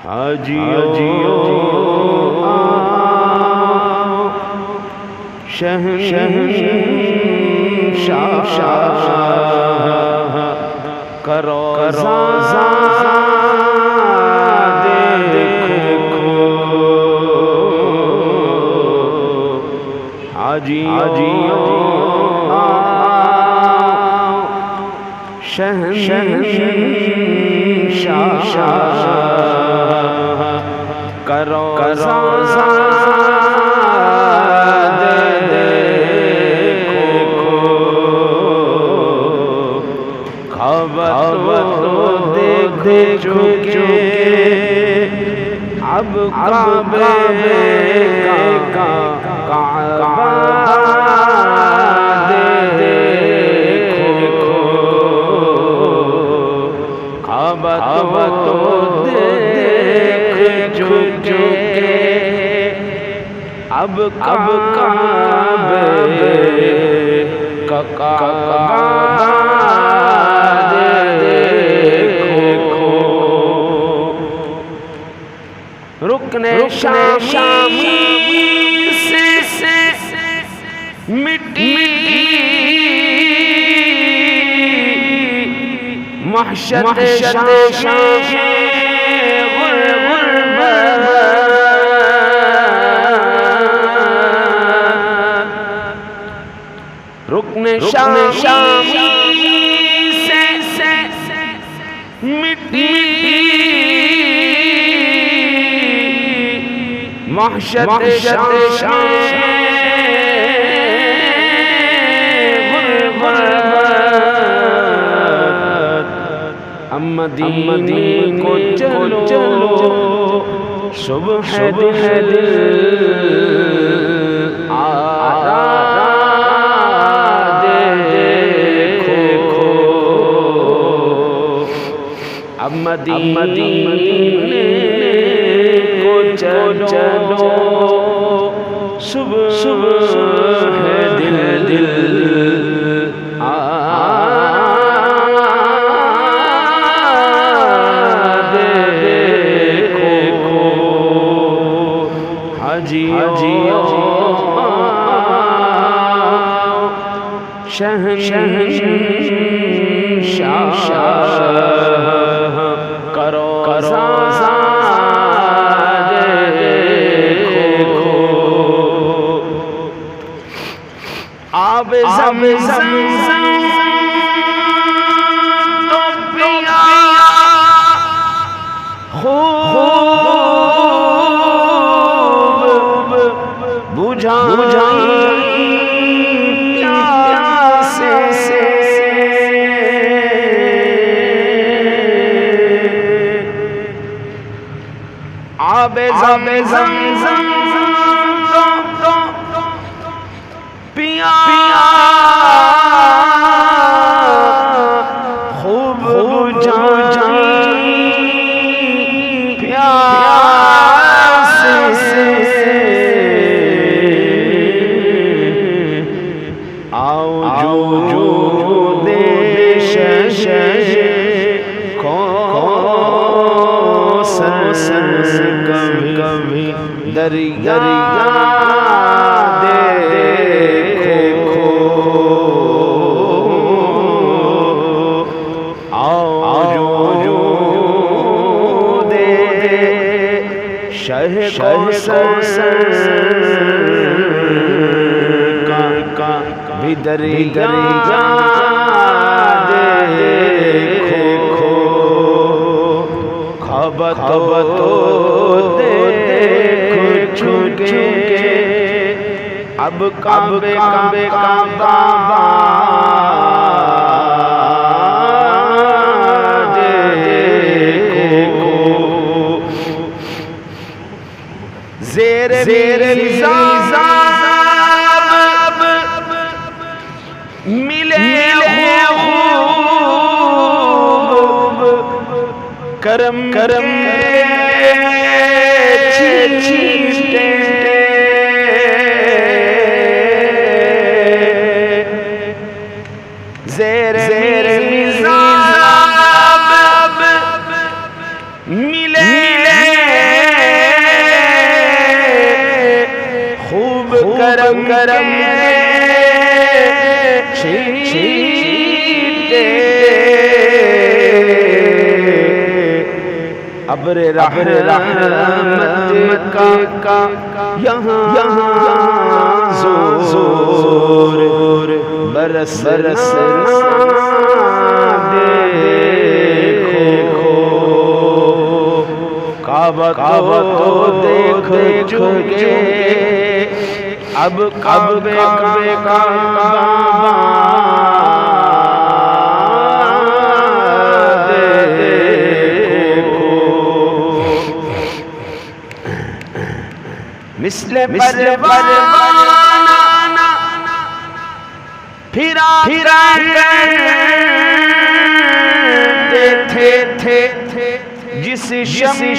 حاجیو شہنشاہ کرو رضا دیکھو حاجیو شہنشاہ کرو رضا دیکھ چکے اب کعبے کا کعبہ دیکھو کعبہ تو دیکھ چکے اب کعبے کا کعبہ رکن شامی سے مٹی محشر شامی رکن شامی سے مٹی محشر مدینے کو چلو صبح دل آرا دیکھو اب مدینے کو چلو صبح دل دیکھو حاجیو شہنشاہ کرو رضا آب زمزم تو پیا خوب بجھائی پیاسے آب زمزم پیا خوب بجھائی پیاسے آؤ جو دیش کو سر کبھی دریا دیکھو آؤ جو دے شہ کا بھی دریا دیکھو کعبہ تو دیکھ چکے اب کعبے کا کعبہ دیکھو زیر حساب ملے خوب کرم چھیٹے زیر حساب ملے کرم چھیٹے ابر رحمت کا یہاں زور برسنا دیکھو کعبہ تو دیکھ چکے اب کعبے کا مثل پروانہ پھرا کرتے تھے جس شمع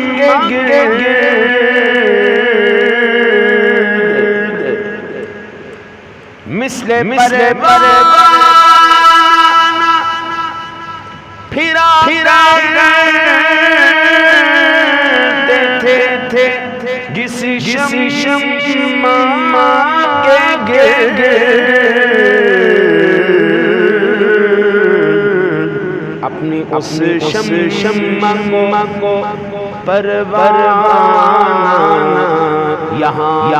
کے گرد مثل پروانہ پھرا کرتے تھے جس شمع کے گرد اپنی اس شمع کو پروانہ یہاں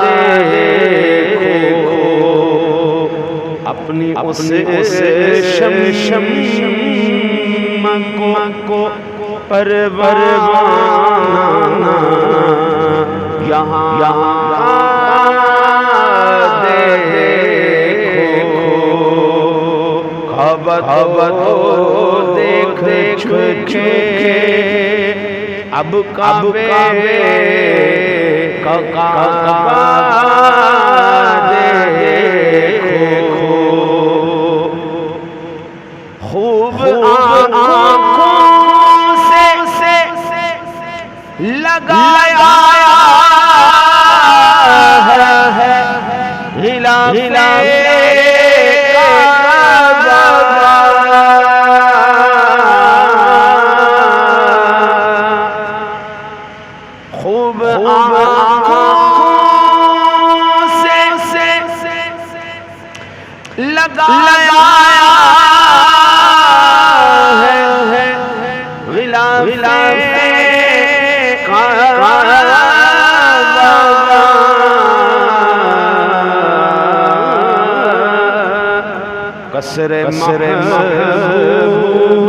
دیکھو اپنی اس شمع کو پروانہ یہاں دیکھو کعبہ تو دیکھ چکے اب کعبے کا دیکھو خوب آنکھوں سے لگایا ہے غلاف خوب آنکھوں سے لگایا ہے غلاف قصر محبوب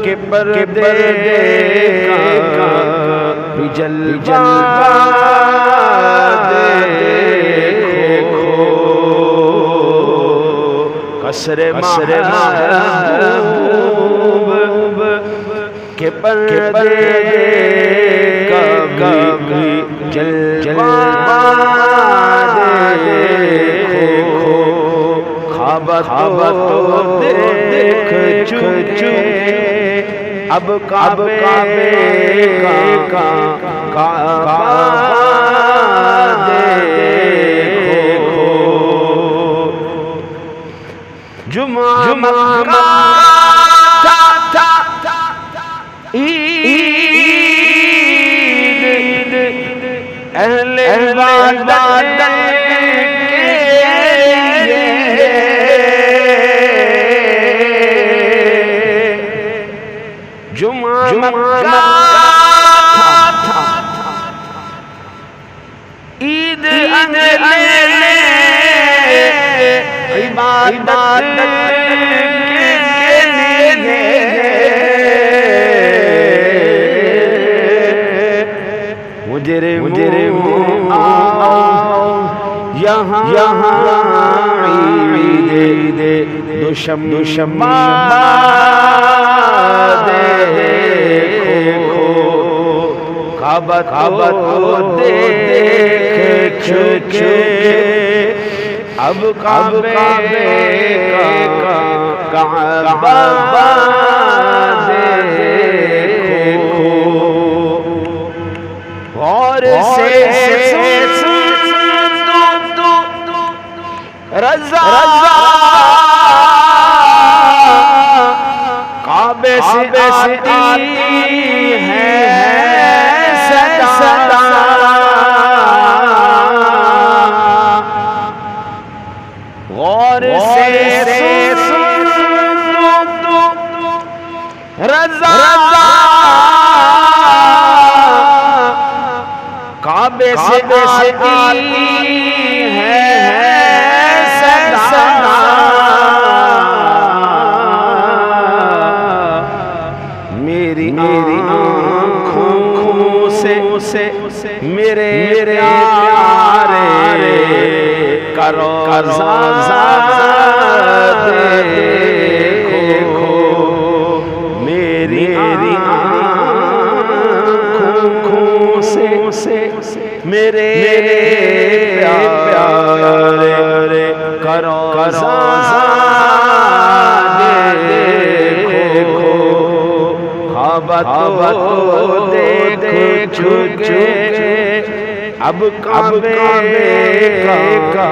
کے پردے کا بھی جلوہ دیکھو قصر محبوب کے پردے کا بھی جلوہ دیکھو کعبہ تو دیکھ چکے اب کعبے کا دیکھو جمعہ تھا عید اہل عبادت عید عبادت کے لیے مجرم یہاں عید دوشمہ دیکھو کعبہ تو دیکھ چکے اب کعبے کا کعبہ دیکھو غور سے رضا کعبے سے آتی ہے صدا صدا غور سے سن تو رضا کعبے سے آتی ہے صدا میری آنکھوں سے میرے پیارے کرو دیکھو میری آنکھوں سے میرے پیارے کرو دیکھو کعبہ تو دیکھ چکے اب کعبے کا